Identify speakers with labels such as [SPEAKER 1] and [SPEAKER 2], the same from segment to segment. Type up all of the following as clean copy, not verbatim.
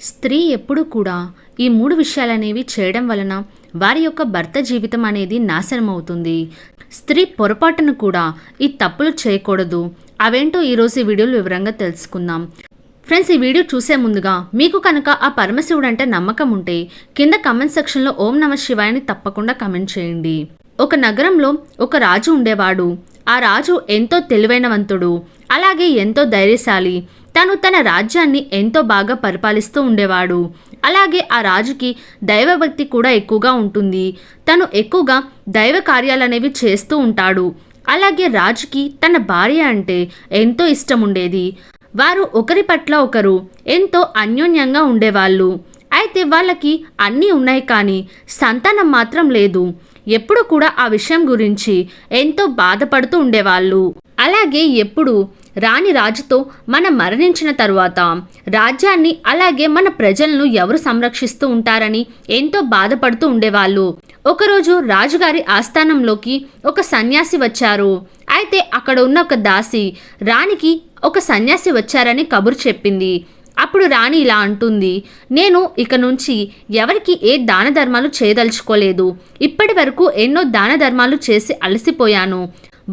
[SPEAKER 1] స్త్రీ ఎప్పుడు కూడా ఈ 3 విషయాలనేవి చేయడం వలన వారి యొక్క భర్త జీవితం అనేది నాశనం అవుతుంది. స్త్రీ పొరపాటును కూడా ఈ తప్పులు చేయకూడదు. అవేంటో ఈరోజు ఈ వీడియోలో వివరంగా తెలుసుకుందాం. ఫ్రెండ్స్, ఈ వీడియో చూసే ముందుగా మీకు కనుక ఆ పరమశివుడు అంటే నమ్మకం ఉంటే కింద కమెంట్ సెక్షన్లో ఓం నమః శివాయ అని తప్పకుండా కమెంట్ చేయండి. ఒక నగరంలో ఒక రాజు ఉండేవాడు. ఆ రాజు ఎంతో తెలివైనవంతుడు, అలాగే ఎంతో ధైర్యశాలి. తను తన రాజ్యాన్ని ఎంతో బాగా పరిపాలిస్తూ ఉండేవాడు. అలాగే ఆ రాజుకి దైవభక్తి కూడా ఎక్కువగా ఉంటుంది. తను ఎక్కువగా దైవ కార్యాలనేవి చేస్తూ ఉంటాడు. అలాగే రాజుకి తన భార్య అంటే ఎంతో ఇష్టం ఉండేది. వారు ఒకరి పట్ల ఒకరు ఎంతో అన్యోన్యంగా ఉండేవాళ్ళు. అయితే వాళ్ళకి అన్నీ ఉన్నాయి, కానీ సంతానం మాత్రం లేదు. ఎప్పుడు కూడా ఆ విషయం గురించి ఎంతో బాధపడుతూ ఉండేవాళ్ళు. అలాగే ఎప్పుడు రాణి రాజుతో మనం మరణించిన తరువాత రాజ్యాన్ని అలాగే మన ప్రజలను ఎవరు సంరక్షిస్తూ ఉంటారని ఎంతో బాధపడుతూ ఉండేవాళ్ళు. ఒకరోజు రాజుగారి ఆస్థానంలోకి ఒక సన్యాసి వచ్చారు. అయితే అక్కడ ఉన్న ఒక దాసి రాణికి ఒక సన్యాసి వచ్చారని కబురు చెప్పింది. అప్పుడు రాణి ఇలా అంటుంది, నేను ఇక నుంచి ఎవరికి ఏ దాన ధర్మాలు చేయదలుచుకోలేదు. ఇప్పటి వరకు ఎన్నో దాన ధర్మాలు చేసి అలసిపోయాను.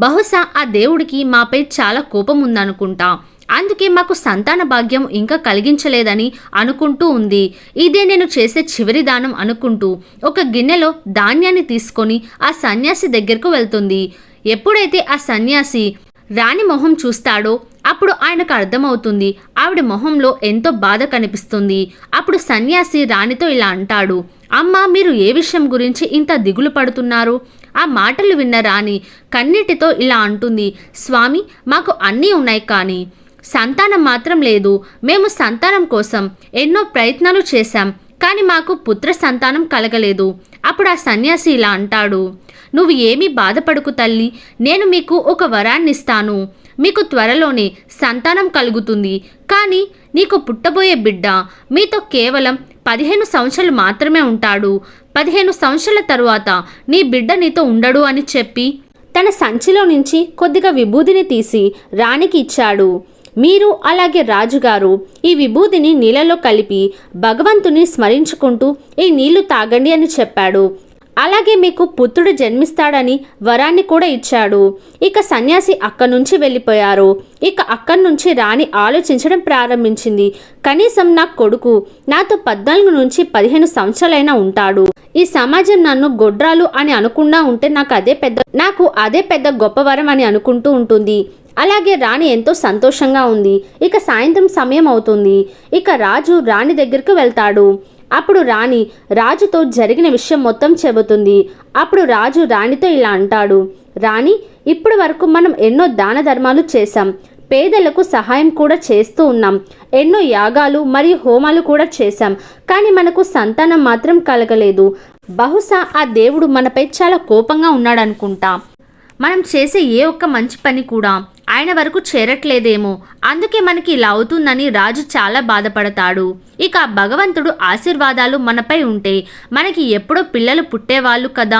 [SPEAKER 1] బహుశా ఆ దేవుడికి మాపై చాలా కోపం ఉందనుకుంటా. అందుకే మాకు సంతాన భాగ్యం ఇంకా కలిగించలేదని అనుకుంటూ ఉంది. ఇదే నేను చేసే చివరి దానం అనుకుంటూ ఒక గిన్నెలో ధాన్యాన్ని తీసుకొని ఆ సన్యాసి దగ్గరకు వెళ్తుంది. ఎప్పుడైతే ఆ సన్యాసి రాణి మొహం చూస్తాడో అప్పుడు ఆయనకు అర్థమవుతుంది ఆవిడ మొహంలో ఎంతో బాధ కనిపిస్తుంది. అప్పుడు సన్యాసి రాణితో ఇలా అంటాడు, అమ్మా, మీరు ఏ విషయం గురించి ఇంత దిగులు పడుతున్నారు? ఆ మాటలు విన్న రాణి కన్నీటితో ఇలా అంటుంది, స్వామి, మాకు అన్నీ ఉన్నాయి, కానీ సంతానం మాత్రం లేదు. మేము సంతానం కోసం ఎన్నో ప్రయత్నాలు చేశాం, కానీ మాకు పుత్ర సంతానం కలగలేదు. అప్పుడు ఆ సన్యాసి ఇలా అంటాడు, నువ్వు ఏమీ బాధపడకు తల్లి, నేను మీకు ఒక వరాన్ని ఇస్తాను. మీకు త్వరలోనే సంతానం కలుగుతుంది, కానీ నీకు పుట్టబోయే బిడ్డ మీతో కేవలం 15 సంవత్సరాలు మాత్రమే ఉంటాడు. 15 సంవత్సరాల తరువాత నీ బిడ్డ నీతో ఉండడు అని చెప్పి తన సంచిలో నుంచి కొద్దిగా విభూదిని తీసి రాణికి ఇచ్చాడు. మీరు అలాగే రాజుగారు ఈ విభూదిని నీళ్ళలో కలిపి భగవంతుని స్మరించుకుంటూ ఈ నీళ్లు తాగండి అని చెప్పాడు. అలాగే మీకు పుత్రుడు జన్మిస్తాడని వరాన్ని కూడా ఇచ్చాడు. ఇక సన్యాసి అక్కడి నుంచి వెళ్ళిపోయారు. ఇక అక్కడి నుంచి రాణి ఆలోచించడం ప్రారంభించింది, కనీసం నా కొడుకు నాతో 14 నుంచి 15 సంవత్సరాలైనా ఉంటాడు. ఈ సమాజం నన్ను గొడ్రాలు అని అనుకున్నా ఉంటే నాకు అదే పెద్ద గొప్ప వరం అని అనుకుంటూ ఉంటుంది. అలాగే రాణి ఎంతో సంతోషంగా ఉంది. ఇక సాయంత్రం సమయం అవుతుంది. ఇక రాజు రాణి దగ్గరకు వెళ్తాడు. అప్పుడు రాణి రాజుతో జరిగిన విషయం మొత్తం చెబుతుంది. అప్పుడు రాజు రాణితో ఇలా అంటాడు, రాణి, ఇప్పటి వరకు మనం ఎన్నో దాన ధర్మాలు చేశాం, పేదలకు సహాయం కూడా చేస్తూ ఉన్నాం, ఎన్నో యాగాలు మరియు హోమాలు కూడా చేశాం, కానీ మనకు సంతానం మాత్రం కలగలేదు. బహుశా ఆ దేవుడు మనపై చాలా కోపంగా ఉన్నాడనుకుంటా. మనం చేసే ఏ ఒక్క మంచి పని కూడా ఆయన వరకు చేరట్లేదేమో, అందుకే మనకి ఇలా అవుతుందని రాజు చాలా బాధపడతాడు. ఇక భగవంతుడు ఆశీర్వాదాలు మనపై ఉంటే మనకి ఎప్పుడో పిల్లలు పుట్టేవాళ్ళు కదా.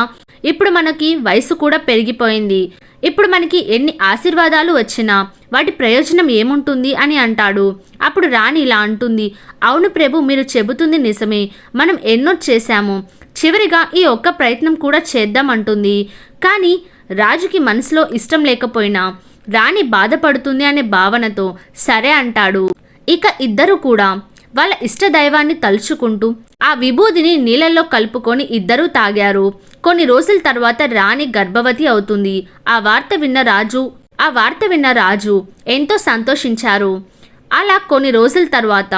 [SPEAKER 1] ఇప్పుడు మనకి వయసు కూడా పెరిగిపోయింది. ఇప్పుడు మనకి ఎన్ని ఆశీర్వాదాలు వచ్చినా వాటి ప్రయోజనం ఏముంటుంది అని అంటాడు. అప్పుడు రాణి ఇలా అంటుంది, అవును ప్రభు, మీరు చెబుతుంది నిజమే. మనం ఎన్నో చేశాము, చివరిగా ఈ ఒక్క ప్రయత్నం కూడా చేద్దామంటుంది. కానీ రాజుకి మనసులో ఇష్టం లేకపోయినా రాణి బాధపడుతుంది అనే భావనతో సరే అంటాడు. ఇక ఇద్దరు కూడా వాళ్ళ ఇష్ట దైవాన్ని తలుచుకుంటూ ఆ విభూదిని నీళ్ళల్లో కలుపుకొని ఇద్దరూ తాగారు. కొన్ని రోజుల తర్వాత రాణి గర్భవతి అవుతుంది. ఆ వార్త విన్న రాజు ఎంతో సంతోషించారు. అలా కొన్ని రోజుల తర్వాత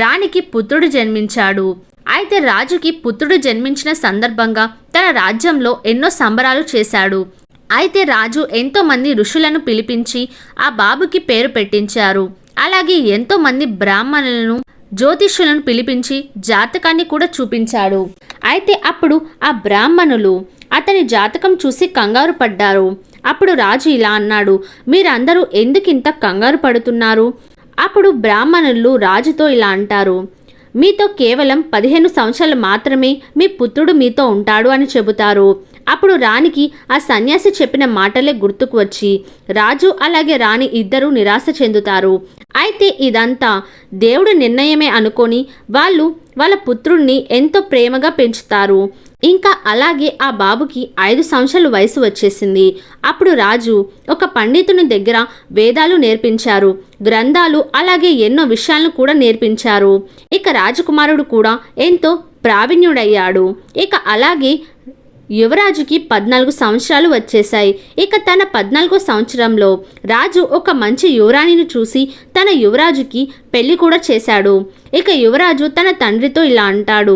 [SPEAKER 1] రాణికి పుత్రుడు జన్మించాడు. అయితే రాజుకి పుత్రుడు జన్మించిన సందర్భంగా తన రాజ్యంలో ఎన్నో సంబరాలు చేశాడు. అయితే రాజు ఎంతో మంది ఋషులను పిలిపించి ఆ బాబుకి పేరు పెట్టించారు. అలాగే ఎంతో మంది బ్రాహ్మణులను, జ్యోతిష్యులను పిలిపించి జాతకాన్ని కూడా చూపించాడు. అయితే అప్పుడు ఆ బ్రాహ్మణులు అతని జాతకం చూసి కంగారు పడ్డారు. అప్పుడు రాజు ఇలా అన్నాడు, మీరందరూ ఎందుకింత కంగారు పడుతున్నారు? అప్పుడు బ్రాహ్మణులు రాజుతో ఇలా అంటారు, మీతో కేవలం 15 సంవత్సరాలు మాత్రమే మీ పుత్రుడు మీతో ఉంటాడు అని చెబుతారు. అప్పుడు రాణికి ఆ సన్యాసి చెప్పిన మాటలే గుర్తుకు వచ్చి రాజు అలాగే రాణి ఇద్దరూ నిరాశ చెందుతారు. అయితే ఇదంతా దేవుడి నిర్ణయమే అనుకొని వాళ్ళ పుత్రుణ్ణి ఎంతో ప్రేమగా పెంచుతారు. ఇంకా అలాగే ఆ బాబుకి 5 సంవత్సరాల వయసు వచ్చేసింది. అప్పుడు రాజు ఒక పండితుని దగ్గర వేదాలు నేర్పించారు, గ్రంథాలు అలాగే ఎన్నో విషయాలను కూడా నేర్పించారు. ఇక రాజకుమారుడు కూడా ఎంతో ప్రావీణ్యుడయ్యాడు. ఇక అలాగే యువరాజుకి 14 సంవత్సరాలు వచ్చేశాయి. ఇక తన 14వ సంవత్సరంలో రాజు ఒక మంచి యువరాణిని చూసి తన యువరాజుకి పెళ్లి కూడా చేశాడు. ఇక యువరాజు తన తండ్రితో ఇలా అంటాడు,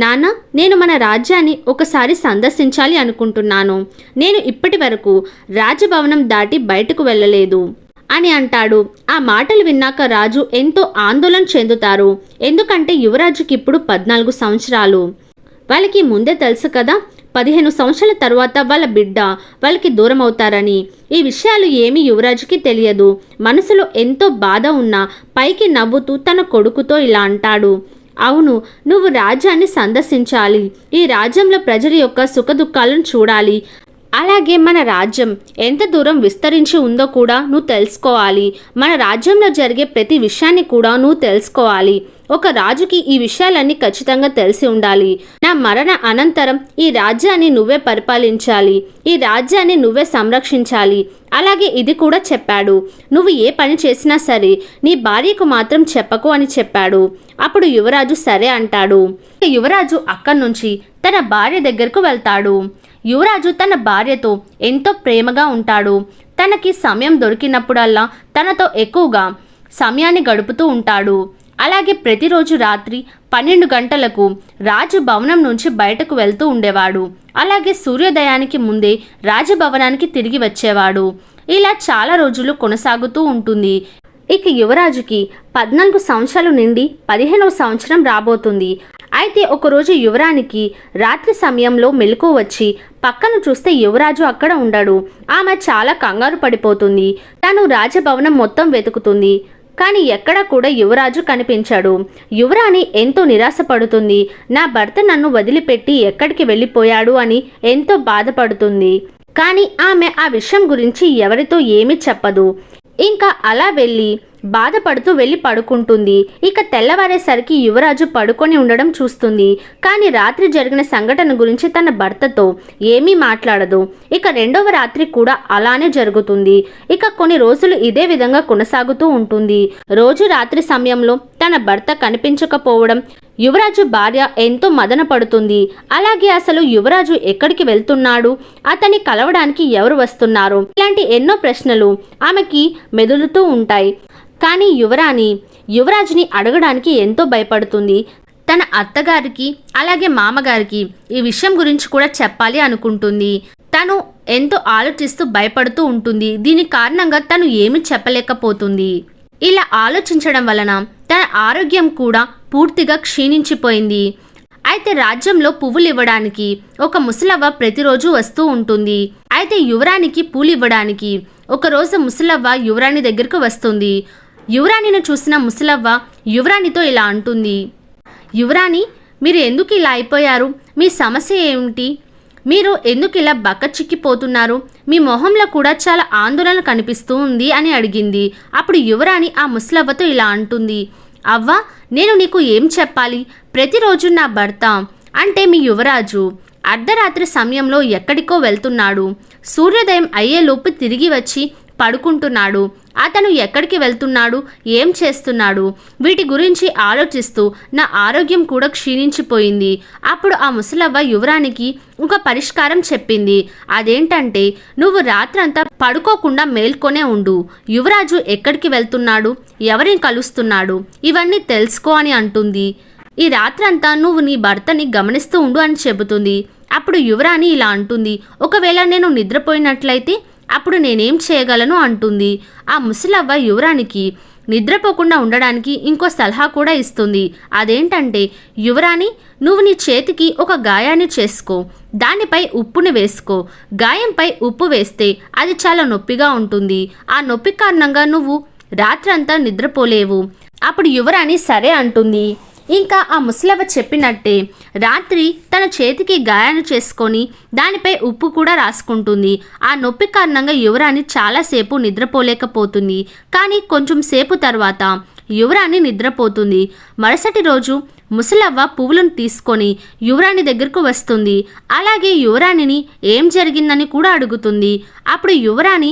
[SPEAKER 1] నాన్న, నేను మన రాజ్యాన్ని ఒకసారి సందర్శించాలి అనుకుంటున్నాను. నేను ఇప్పటి వరకు రాజభవనం దాటి బయటకు వెళ్ళలేదు అని అంటాడు. ఆ మాటలు విన్నాక రాజు ఎంతో ఆందోళన చెందుతారు. ఎందుకంటే యువరాజుకి ఇప్పుడు 14 సంవత్సరాలు. వాళ్ళకి ముందే తెలుసు కదా, 15 సంవత్సరాల తర్వాత వాళ్ళ బిడ్డ వాళ్ళకి దూరం అవుతారని. ఈ విషయాలు ఏమీ యువరాజుకి తెలియదు. మనసులో ఎంతో బాధ ఉన్నా పైకి నవ్వుతూ తన కొడుకుతో ఇలా అంటాడు, అవును, నువ్వు రాజ్యాన్ని సందర్శించాలి. ఈ రాజ్యంలో ప్రజల యొక్క సుఖదుఖాలను చూడాలి. అలాగే మన రాజ్యం ఎంత దూరం విస్తరించి ఉందో కూడా నువ్వు తెలుసుకోవాలి. మన రాజ్యంలో జరిగే ప్రతి విషయాన్ని కూడా నువ్వు తెలుసుకోవాలి. ఒక రాజుకి ఈ విషయాలన్నీ ఖచ్చితంగా తెలిసి ఉండాలి. నా మరణ అనంతరం ఈ రాజ్యాన్ని నువ్వే పరిపాలించాలి. ఈ రాజ్యాన్ని నువ్వే సంరక్షించాలి. అలాగే ఇది కూడా చెప్పాడు, నువ్వు ఏ పని చేసినా సరే నీ భార్యకు మాత్రం చెప్పకు అని చెప్పాడు. అప్పుడు యువరాజు సరే అంటాడు. యువరాజు అక్కడి నుంచి తన భార్య దగ్గరకు వెళ్తాడు. యువరాజు తన భార్యతో ఎంతో ప్రేమగా ఉంటాడు. తనకి సమయం దొరికినప్పుడల్లా తనతో ఎక్కువగా సమయాన్ని గడుపుతూ ఉంటాడు. అలాగే ప్రతిరోజు రాత్రి 12 గంటలకు రాజు భవనం నుంచి బయటకు వెళ్తూ ఉండేవాడు. అలాగే సూర్యోదయానికి ముందే రాజభవనానికి తిరిగి వచ్చేవాడు. ఇలా చాలా రోజులు కొనసాగుతూ ఉంటుంది. ఇక యువరాజుకి 14 సంవత్సరాలు నిండి 15వ సంవత్సరం రాబోతుంది. అయితే ఒకరోజు యువరానికి రాత్రి సమయంలో మెలకువ వచ్చి పక్కన చూస్తే యువరాజు అక్కడ ఉండడు. ఆమె చాలా కంగారు పడిపోతుంది. తను రాజభవనం మొత్తం వెతుకుతుంది, కానీ ఎక్కడా కూడా యువరాజు కనిపించాడు. యువరాణి ఎంతో నిరాశపడుతుంది. నా భర్త నన్ను వదిలిపెట్టి ఎక్కడికి వెళ్ళిపోయాడు అని ఎంతో బాధపడుతుంది. కానీ ఆమె ఆ విషయం గురించి ఎవరితో ఏమీ చెప్పదు. ఇంకా అలా బాధపడుతూ వెళ్ళి పడుకుంటుంది. ఇక తెల్లవారేసరికి యువరాజు పడుకొని ఉండడం చూస్తుంది. కానీ రాత్రి జరిగిన సంఘటన గురించి తన భర్తతో ఏమీ మాట్లాడదు. ఇక 2వ రాత్రి కూడా అలానే జరుగుతుంది. ఇక కొన్ని రోజులు ఇదే విధంగా కొనసాగుతూ ఉంటుంది. రోజు రాత్రి సమయంలో తన భర్త కనిపించకపోవడం యువరాజు భార్య ఎంతో మదన పడుతుంది. అలాగే అసలు యువరాజు ఎక్కడికి వెళ్తున్నాడు, అతన్ని కలవడానికి ఎవరు వస్తున్నారు, ఇలాంటి ఎన్నో ప్రశ్నలు ఆమెకి మెదులుతూ ఉంటాయి. కానీ యువరాజుని అడగడానికి ఎంతో భయపడుతుంది. తన అత్తగారికి అలాగే మామగారికి ఈ విషయం గురించి కూడా చెప్పాలి అనుకుంటుంది. తను ఎంతో ఆలోచిస్తూ భయపడుతూ ఉంటుంది. దీని కారణంగా తను ఏమీ చెప్పలేకపోతుంది. ఇలా ఆలోచించడం వలన తన ఆరోగ్యం కూడా పూర్తిగా క్షీణించిపోయింది. అయితే రాజ్యంలో పువ్వులు ఇవ్వడానికి ఒక ముసలవ్వ ప్రతిరోజు వస్తూ ఉంటుంది. అయితే యువరానికి పూలు ఇవ్వడానికి ఒకరోజు ముసలవ్వ యువరాణి దగ్గరకు వస్తుంది. యువరాణిని చూసిన ముసలవ్వ యువరాణితో ఇలా అంటుంది, యువరాణి, మీరు ఎందుకు ఇలా అయిపోయారు? మీ సమస్య ఏమిటి? మీరు ఎందుకు ఇలా బక్కచిక్కిపోతున్నారు? మీ మొహంలో కూడా చాలా ఆందోళన కనిపిస్తూ ఉంది అని అడిగింది. అప్పుడు యువరాణి ఆ ముసలవ్వతో ఇలా అంటుంది, అవ్వ, నేను నీకు ఏం చెప్పాలి? ప్రతిరోజు నా భర్త అంటే మీ యువరాజు అర్ధరాత్రి సమయంలో ఎక్కడికో వెళ్తున్నాడు. సూర్యోదయం అయ్యేలోపు తిరిగి వచ్చి పడుకుంటున్నాడు. అతను ఎక్కడికి వెళ్తున్నాడు, ఏం చేస్తున్నాడు, వీటి గురించి ఆలోచిస్తూ నా ఆరోగ్యం కూడా క్షీణించిపోయింది. అప్పుడు ఆ ముసలవ్వ యువరానికి ఒక పరిష్కారం చెప్పింది. అదేంటంటే, నువ్వు రాత్రంతా పడుకోకుండా మేల్కొనే ఉండు. యువరాజు ఎక్కడికి వెళ్తున్నాడు, ఎవరిని కలుస్తున్నాడు, ఇవన్నీ తెలుసుకో అని అంటుంది. ఈ రాత్రంతా నువ్వు నీ భర్తని గమనిస్తూ ఉండు అని చెబుతుంది. అప్పుడు యువరాణి ఇలా అంటుంది, ఒకవేళ నేను నిద్రపోయినట్లయితే అప్పుడు నేనేం చేయగలను అంటుంది. ఆ ముసలవ్వ యువరానికి నిద్రపోకుండా ఉండడానికి ఇంకో సలహా కూడా ఇస్తుంది. అదేంటంటే, యువరాణి, నువ్వు నీ చేతికి ఒక గాయాన్ని చేసుకో, దానిపై ఉప్పుని వేసుకో. గాయంపై ఉప్పు వేస్తే అది చాలా నొప్పిగా ఉంటుంది. ఆ నొప్పి కారణంగా నువ్వు రాత్రంతా నిద్రపోలేవు. అప్పుడు యువరాణి సరే అంటుంది. ఇంకా ఆ ముసలవ్వ చెప్పినట్టే రాత్రి తన చేతికి గాయాన్ని చేసుకొని దానిపై ఉప్పు కూడా రాసుకుంటుంది. ఆ నొప్పి కారణంగా యువరాణి చాలాసేపు నిద్రపోలేకపోతుంది. కానీ కొంచెం సేపు తర్వాత యువరాణి నిద్రపోతుంది. మరుసటి రోజు ముసలవ్వ పువ్వులను తీసుకొని యువరాణి దగ్గరకు వస్తుంది. అలాగే యువరాణిని ఏం జరిగిందని కూడా అడుగుతుంది. అప్పుడు యువరాణి,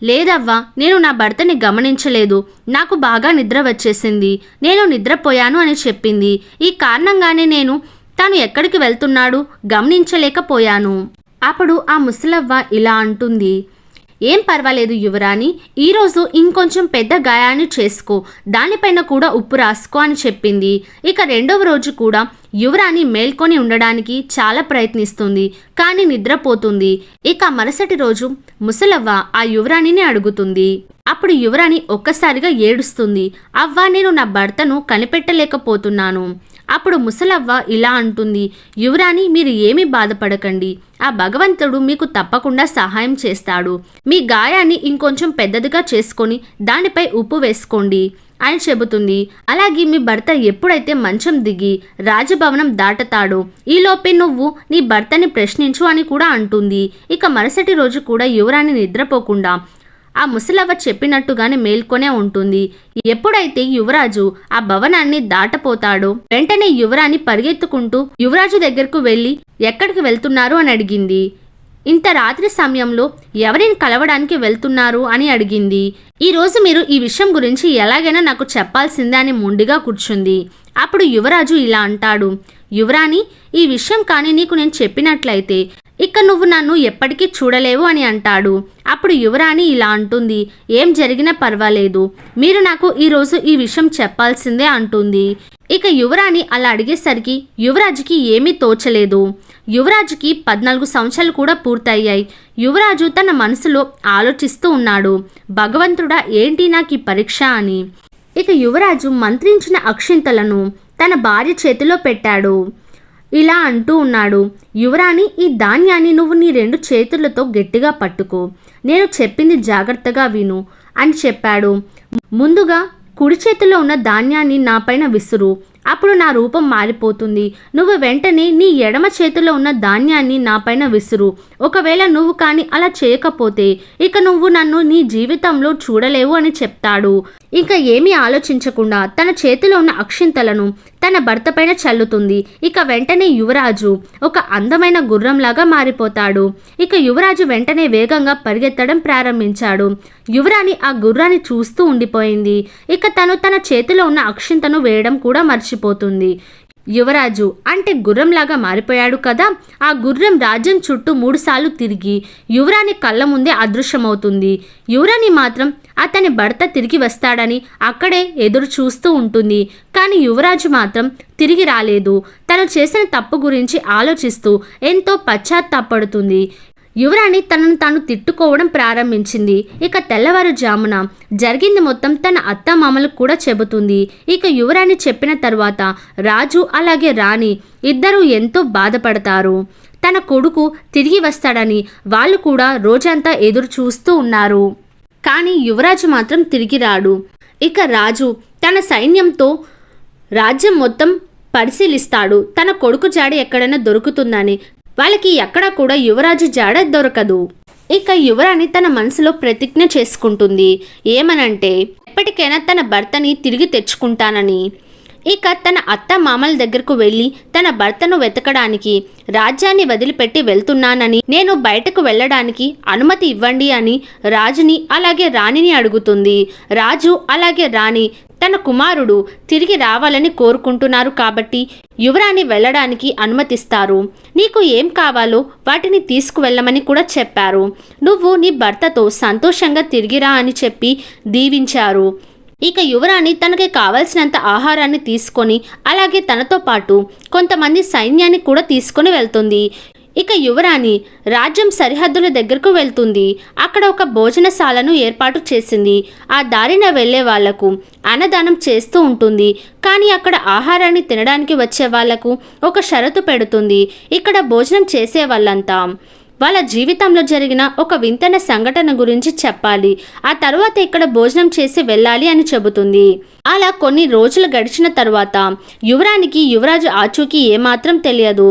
[SPEAKER 1] లేదవ్వా, నేను నా భర్తని గమనించలేదు, నాకు బాగా నిద్ర వచ్చేసింది, నేను నిద్రపోయాను అని చెప్పింది. ఈ కారణంగానే నేను తాను ఎక్కడికి వెళ్తున్నాడు గమనించలేకపోయాను. అప్పుడు ఆ ముసలవ్వ ఇలా అంటుంది, ఏం పర్వాలేదు యువరాణి, ఈరోజు ఇంకొంచెం పెద్ద గాయాన్ని చేసుకో, దానిపైన కూడా ఉప్పు రాసుకో అని చెప్పింది. ఇక రెండవ రోజు కూడా యువరాణి మేల్కొని ఉండడానికి చాలా ప్రయత్నిస్తుంది, కానీ నిద్రపోతుంది. ఇక మరుసటి రోజు ముసలవ్వ ఆ యువరాణిని అడుగుతుంది. అప్పుడు యువరాణి ఒక్కసారిగా ఏడుస్తుంది, అవ్వ, నేను నా భర్తను కనిపెట్టలేకపోతున్నాను. అప్పుడు ముసలవ్వ ఇలా అంటుంది, యువరాణి, మీరు ఏమీ బాధపడకండి, ఆ భగవంతుడు మీకు తప్పకుండా సహాయం చేస్తాడు. మీ గాయాన్ని ఇంకొంచెం పెద్దదిగా చేసుకొని దానిపై ఉప్పు వేసుకోండి అని చెబుతుంది. అలాగే మీ భర్త ఎప్పుడైతే మంచం దిగి రాజభవనం దాటతాడో ఈలోపే నువ్వు నీ భర్తని ప్రశ్నించు అని కూడా అంటుంది. ఇక మరుసటి రోజు కూడా యువరాణి నిద్రపోకుండా ఆ ముసలవ్వ చెప్పినట్టుగానే మేల్కొనే ఉంటుంది. ఎప్పుడైతే యువరాజు ఆ భవనాన్ని దాటపోతాడో వెంటనే యువరాణి పరిగెత్తుకుంటూ యువరాజు దగ్గరకు వెళ్ళి ఎక్కడికి వెళ్తున్నారు అని అడిగింది. ఇంత రాత్రి సమయంలో ఎవరిని కలవడానికి వెళ్తున్నారు అని అడిగింది. ఈరోజు మీరు ఈ విషయం గురించి ఎలాగైనా నాకు చెప్పాల్సిందే అని మొండిగా కూర్చుంది. అప్పుడు యువరాజు ఇలా అంటాడు, యువరాణి, ఈ విషయం కానీ నీకు నేను చెప్పినట్లయితే ఇక నువ్వు నన్ను ఎప్పటికీ చూడలేవు అని అంటాడు. అప్పుడు యువరాణి ఇలా అంటుంది, ఏం జరిగినా పర్వాలేదు, మీరు నాకు ఈరోజు ఈ విషయం చెప్పాల్సిందే అంటుంది. ఇక యువరాణి అలా అడిగేసరికి యువరాజుకి ఏమీ తోచలేదు. యువరాజుకి 14 సంవత్సరాలు కూడా పూర్తయ్యాయి. యువరాజు తన మనసులో ఆలోచిస్తూ ఉన్నాడు, భగవంతుడా, ఏంటి నాకు ఈ పరీక్ష అని. ఇక యువరాజు మంత్రించిన అక్షింతలను తన భార్య చేతిలో పెట్టాడు. ఇలా అంటూ ఉన్నాడు, యువరాణి, ఈ ధాన్యాన్ని నువ్వు నీ 2 చేతులతో గట్టిగా పట్టుకో, నేను చెప్పింది జాగ్రత్తగా విను అని చెప్పాడు. ముందుగా కుడి చేతిలో ఉన్న ధాన్యాన్ని నాపైన విసురు, అప్పుడు నా రూపం మారిపోతుంది. నువ్వు వెంటనే నీ ఎడమ చేతిలో ఉన్న ధాన్యాన్ని నాపైన విసురు. ఒకవేళ నువ్వు కానీ అలా చేయకపోతే ఇక నువ్వు నన్ను నీ జీవితంలో చూడలేవు అని చెప్తాడు. ఇంకా ఏమీ ఆలోచించకుండా తన చేతిలో ఉన్న అక్షింతలను తన భర్త పైన చల్లుతుంది. ఇక వెంటనే యువరాజు ఒక అందమైన గుర్రంలాగా మారిపోతాడు. ఇక యువరాజు వెంటనే వేగంగా పరిగెత్తడం ప్రారంభించాడు. యువరాణి ఆ గుర్రాన్ని చూస్తూ ఉండిపోయింది. ఇక తను తన చేతిలో ఉన్న అక్షింతను వేయడం కూడా మర్చిపోతుంది. యువరాజు అంటే గుర్రంలాగా మారిపోయాడు కదా, ఆ గుర్రం రాజ్యం చుట్టూ 3 సార్లు తిరిగి యువరాణి కళ్ళ ముందే అదృశ్యమవుతుంది. యువరాణి మాత్రం అతని భర్త తిరిగి వస్తాడని అక్కడే ఎదురు చూస్తూ ఉంటుంది. కానీ యువరాజు మాత్రం తిరిగి రాలేదు. తను చేసిన తప్పు గురించి ఆలోచిస్తూ ఎంతో పశ్చాత్తాపడుతుంది. యువరాణి తనను తాను తిట్టుకోవడం ప్రారంభించింది. ఇక తెల్లవారుజామున జరిగింది మొత్తం తన అత్తమామలకు కూడా చెబుతుంది. ఇక యువరాణి చెప్పిన తర్వాత రాజు అలాగే రాణి ఇద్దరూ ఎంతో బాధపడతారు. తన కొడుకు తిరిగి వస్తాడని వాళ్ళు కూడా రోజంతా ఎదురు చూస్తూ ఉన్నారు. కానీ యువరాజు మాత్రం తిరిగి రాడు. ఇక రాజు తన సైన్యంతో రాజ్యం మొత్తం పరిశీలిస్తాడు, తన కొడుకు జాడ ఎక్కడైనా దొరుకుతుందని. వాళ్ళకి ఎక్కడా కూడా యువరాజు జాడ దొరకదు. ఇక యువరాణి తన మనసులో ప్రతిజ్ఞ చేసుకుంటుంది, ఏమనంటే ఎప్పటికైనా తన భర్తని తిరిగి తెచ్చుకుంటానని. ఇక తన అత్త మామల దగ్గరకు వెళ్ళి తన భర్తను వెతకడానికి రాజ్యాన్ని వదిలిపెట్టి వెళ్తున్నానని, నేను బయటకు వెళ్ళడానికి అనుమతి ఇవ్వండి అని రాజుని అలాగే రాణిని అడుగుతుంది. రాజు అలాగే రాణి తన కుమారుడు తిరిగి రావాలని కోరుకుంటున్నారు కాబట్టి యువరాణి వెళ్ళడానికి అనుమతిస్తారు. నీకు ఏం కావాలో వాటిని తీసుకువెళ్ళమని కూడా చెప్పారు. నువ్వు నీ భర్తతో సంతోషంగా తిరిగిరా అని చెప్పి దీవించారు. ఇక యువరాణి తనకి కావలసినంత ఆహారాన్ని తీసుకొని అలాగే తనతో పాటు కొంతమంది సైన్యాన్ని కూడా తీసుకొని వెళ్తుంది. ఇక యువరాణి రాజ్యం సరిహద్దుల దగ్గరకు వెళ్తుంది. అక్కడ ఒక భోజనశాలను ఏర్పాటు చేసింది. ఆ దారిన వెళ్ళే వాళ్లకు అన్నదానం చేస్తూ ఉంటుంది. కానీ అక్కడ ఆహారాన్ని తినడానికి వచ్చే వాళ్లకు ఒక షరతు పెడుతుంది. ఇక్కడ భోజనం చేసే వాళ్ళంతా వాళ్ళ జీవితంలో జరిగిన ఒక వింతైన సంఘటన గురించి చెప్పాలి. ఆ తర్వాత ఇక్కడ భోజనం చేసి వెళ్ళాలి అని చెబుతుంది. అలా కొన్ని రోజులు గడిచిన తర్వాత యువరానికి యువరాజు ఆచూకీ ఏమాత్రం తెలియదు.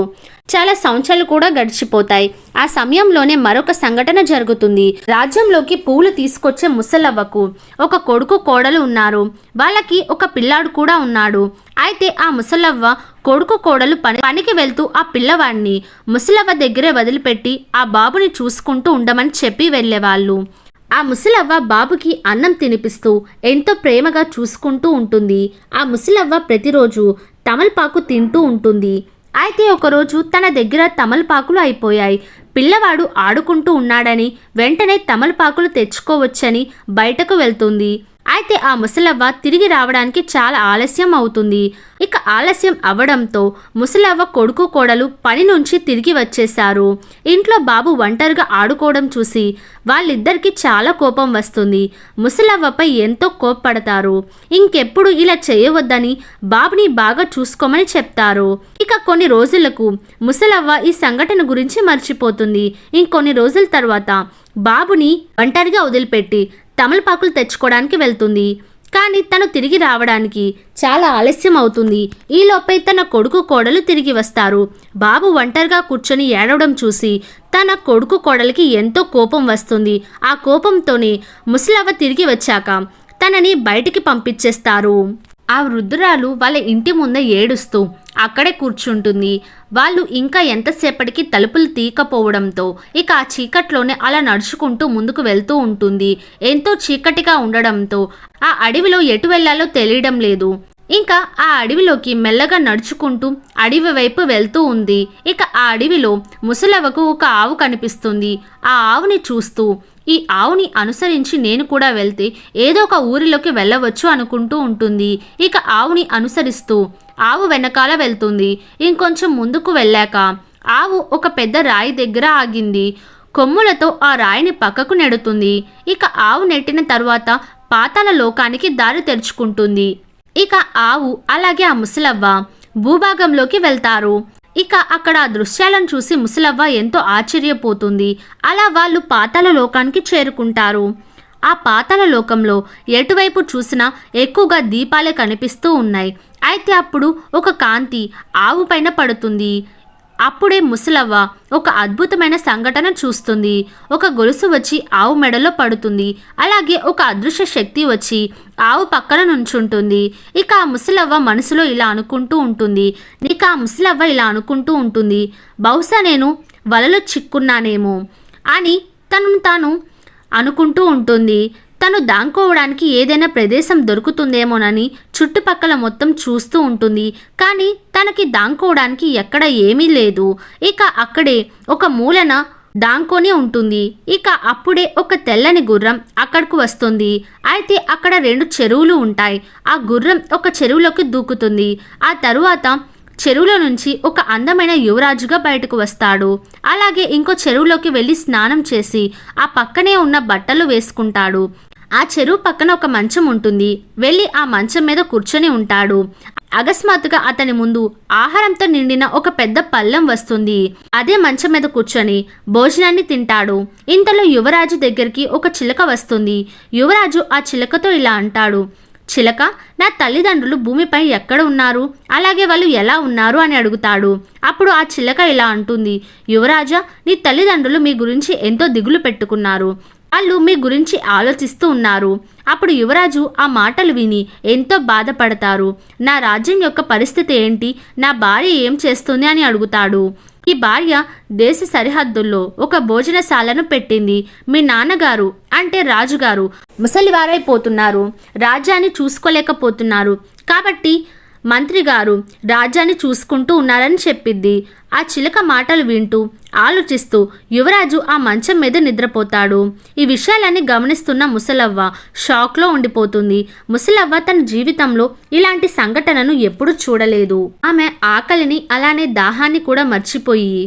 [SPEAKER 1] చాలా సంవత్సరాలు కూడా గడిచిపోతాయి. ఆ సమయంలోనే మరొక సంఘటన జరుగుతుంది. రాజ్యంలోకి పూలు తీసుకొచ్చే ముసలవ్వకు ఒక కొడుకు కోడలు ఉన్నారు. వాళ్ళకి ఒక పిల్లాడు కూడా ఉన్నాడు. అయితే ఆ ముసలవ్వ కొడుకు కోడలు పనికి వెళ్తూ ఆ పిల్లవాడిని ముసలవ్వ దగ్గరే వదిలిపెట్టి ఆ బాబుని చూసుకుంటూ ఉండమని చెప్పి వెళ్ళేవాళ్ళు. ఆ ముసలవ్వ బాబుకి అన్నం తినిపిస్తూ ఎంతో ప్రేమగా చూసుకుంటూ ఉంటుంది. ఆ ముసలవ్వ ప్రతిరోజు తమలపాకు తింటూ ఉంటుంది. అయితే ఒకరోజు తన దగ్గర తమలపాకులు అయిపోయాయి. పిల్లవాడు ఆడుకుంటూ ఉన్నాడని వెంటనే తమలపాకులు తెచ్చుకోవచ్చని బయటకు వెళ్తుంది. అయితే ఆ ముసలవ్వ తిరిగి రావడానికి చాలా ఆలస్యం అవుతుంది. ఇక ఆలస్యం అవ్వడంతో ముసలవ్వ కొడుకు కోడలు పని నుంచి తిరిగి వచ్చేశారు. ఇంట్లో బాబు ఒంటరిగా ఆడుకోవడం చూసి వాళ్ళిద్దరికీ చాలా కోపం వస్తుంది. ముసలవ్వపై ఎంతో కోప్పడతారు. ఇంకెప్పుడు ఇలా చేయవద్దని బాబుని బాగా చూసుకోమని చెప్తారు. ఇక కొన్ని రోజులకు ముసలవ్వ ఈ సంఘటన గురించి మర్చిపోతుంది. ఇంకొన్ని రోజుల తర్వాత బాబుని ఒంటరిగా వదిలిపెట్టి తమలపాకులు తెచ్చుకోవడానికి వెళ్తుంది. కానీ తను తిరిగి రావడానికి చాలా ఆలస్యం అవుతుంది. ఈలోపై తన కొడుకు కోడలు తిరిగి వస్తారు. బాబు ఒంటరిగా కూర్చొని ఏడవడం చూసి తన కొడుకు కోడలికి ఎంతో కోపం వస్తుంది. ఆ కోపంతోనే ముసలవ్వ తిరిగి వచ్చాక తనని బయటికి పంపించేస్తారు. ఆ వృద్ధురాలు వాళ్ళ ఇంటి ముందే ఏడుస్తూ అక్కడే కూర్చుంటుంది. వాళ్ళు ఇంకా ఎంతసేపటికి తలుపులు తీయకపోవడంతో ఇక ఆ చీకట్లోనే అలా నడుచుకుంటూ ముందుకు వెళ్తూ ఉంటుంది. ఎంతో చీకటిగా ఉండడంతో ఆ అడవిలో ఎటు వెళ్లాలో తెలియడం లేదు. ఇంకా ఆ అడవిలోకి మెల్లగా నడుచుకుంటూ అడవి వైపు వెళ్తూ ఉంది. ఇక ఆ అడవిలో ముసలవ్వకు ఒక ఆవు కనిపిస్తుంది. ఆ ఆవుని చూస్తూ ఈ ఆవుని అనుసరించి నేను కూడా వెళ్తే ఏదో ఒక ఊరిలోకి వెళ్ళవచ్చు అనుకుంటూ ఉంటుంది. ఇక ఆవుని అనుసరిస్తూ ఆవు వెనకాల వెళ్తుంది. ఇంకొంచెం ముందుకు వెళ్ళాక ఆవు ఒక పెద్ద రాయి దగ్గర ఆగింది. కొమ్ములతో ఆ రాయిని పక్కకు నెడుతుంది. ఇక ఆవు నెట్టిన తరువాత పాతాళ లోకానికి దారి తెరుచుకుంటుంది. ఇక ఆవు అలాగే ఆ ముసలవ్వ భూభాగంలోకి వెళ్తారు. ఇక అక్కడ ఆ దృశ్యాలను చూసి ముసలవ్వ ఎంతో ఆశ్చర్యపోతుంది. అలా వాళ్ళు పాతాళ లోకానికి చేరుకుంటారు. ఆ పాతాళ లోకంలో ఎటువైపు చూసినా ఎక్కువగా దీపాలే కనిపిస్తూ ఉన్నాయి. అయితే అప్పుడు ఒక కాంతి ఆవు పైన పడుతుంది. అప్పుడే ముసలవ్వ ఒక అద్భుతమైన సంఘటన చూస్తుంది. ఒక గొలుసు వచ్చి ఆవు మెడలో పడుతుంది. అలాగే ఒక అదృశ్య శక్తి వచ్చి ఆవు పక్కన నుంచుంటుంది. ఇక ఆ ముసలవ్వ మనసులో ఇలా అనుకుంటూ ఉంటుంది, బహుశా నేను వలలో చిక్కున్నానేమో అని తనను తాను అనుకుంటూ ఉంటుంది. తను దాంకోవడానికి ఏదైనా ప్రదేశం దొరుకుతుందేమోనని చుట్టుపక్కల మొత్తం చూస్తూ ఉంటుంది. కానీ తనకి దాంకోవడానికి ఎక్కడ ఏమీ లేదు. ఇక అక్కడే ఒక మూలన దాంకొని ఉంటుంది. ఇక అప్పుడే ఒక తెల్లని గుర్రం అక్కడకు వస్తుంది. అయితే అక్కడ 2 చెరువులు ఉంటాయి. ఆ గుర్రం ఒక చెరువులోకి దూకుతుంది. ఆ తరువాత చెరువులో నుంచి ఒక అందమైన యువరాజుగా బయటకు వస్తాడు. అలాగే ఇంకో చెరువులోకి వెళ్ళి స్నానం చేసి ఆ పక్కనే ఉన్న బట్టలు వేసుకుంటాడు. ఆ చెరువు పక్కన ఒక మంచం ఉంటుంది. వెళ్ళి ఆ మంచం మీద కూర్చొని ఉంటాడు. అకస్మాత్తుగా అతని ముందు ఆహారంతో నిండిన ఒక పెద్ద పళ్ళెం వస్తుంది. అదే మంచం మీద కూర్చొని భోజనాన్ని తింటాడు. ఇంతలో యువరాజు దగ్గరికి ఒక చిలక వస్తుంది. యువరాజు ఆ చిలకతో ఇలా అంటాడు, చిలక, నా తల్లిదండ్రులు భూమిపై ఎక్కడ ఉన్నారు, అలాగే వాళ్ళు ఎలా ఉన్నారు అని అడుగుతాడు. అప్పుడు ఆ చిలక ఇలా అంటుంది, యువరాజా, నీ తల్లిదండ్రులు మీ గురించి ఎంతో దిగులు పెట్టుకున్నారు. వాళ్ళు మీ గురించి ఆలోచిస్తూ ఉన్నారు. అప్పుడు యువరాజు ఆ మాటలు విని ఎంతో బాధపడతారు. నా రాజ్యం యొక్క పరిస్థితి ఏంటి, నా భార్య ఏం చేస్తుంది అని అడుగుతాడు. ఈ భార్య దేశ సరిహద్దుల్లో ఒక భోజనశాలను పెట్టింది. మీ నాన్నగారు అంటే రాజుగారు ముసలివారైపోతున్నారు, రాజ్యాన్ని చూసుకోలేకపోతున్నారు. కాబట్టి మంత్రి గారు రాజ్యాన్ని చూసుకుంటూ ఉన్నారని చెప్పిద్ది. ఆ చిలక మాటలు వింటూ ఆలోచిస్తూ యువరాజు ఆ మంచం మీద నిద్రపోతాడు. ఈ విషయాలన్నీ గమనిస్తున్న ముసలవ్వ షాక్లో ఉండిపోతుంది. ముసలవ్వ తన జీవితంలో ఇలాంటి సంఘటనను ఎప్పుడూ చూడలేదు. ఆమె ఆకలిని అలానే దాహాన్ని కూడా మర్చిపోయి